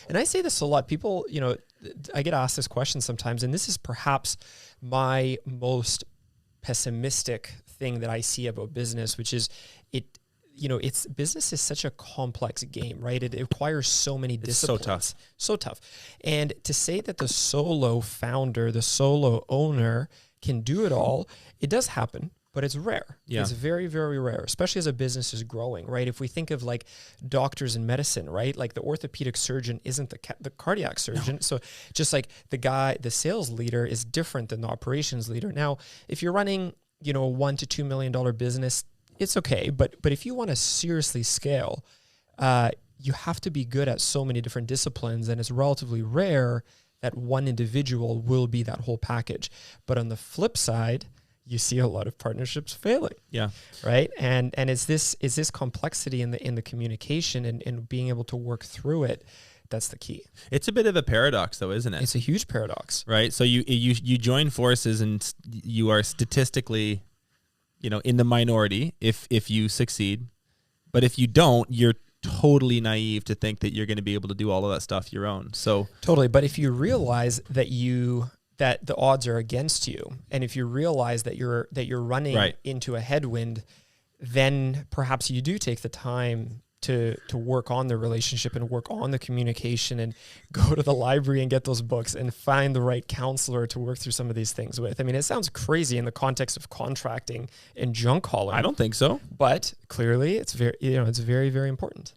And I say this a lot. People, I get asked this question sometimes, and this is perhaps my most pessimistic thing that I see about business, which is business is such a complex game, right? It requires so many disciplines. So tough. And to say that the solo founder, the solo owner can do it all, it does happen, but it's rare. Yeah. It's very, very rare, especially as a business is growing, right? If we think of like doctors in medicine, right? Like the orthopedic surgeon isn't the cardiac surgeon. No. So just like the sales leader is different than the operations leader. Now, if you're running, a $1 to $2 million business, it's okay. But if you want to seriously scale, you have to be good at so many different disciplines, and it's relatively rare that one individual will be that whole package. But on the flip side, you see a lot of partnerships failing. Yeah. Right. And is this complexity in the communication and being able to work through it? That's the key. It's a bit of a paradox though, isn't it? It's a huge paradox. Right. So you join forces and you are statistically, in the minority if you succeed. But if you don't, you're totally naive to think that you're going to be able to do all of that stuff your own. So totally. But if you realize that the odds are against you, and if you realize that you're running into a headwind, then perhaps you do take the time to work on the relationship and work on the communication and go to the library and get those books and find the right counselor to work through some of these things with. I mean, it sounds crazy in the context of contracting and junk hauling. I don't think so. But clearly it's very, very, very important.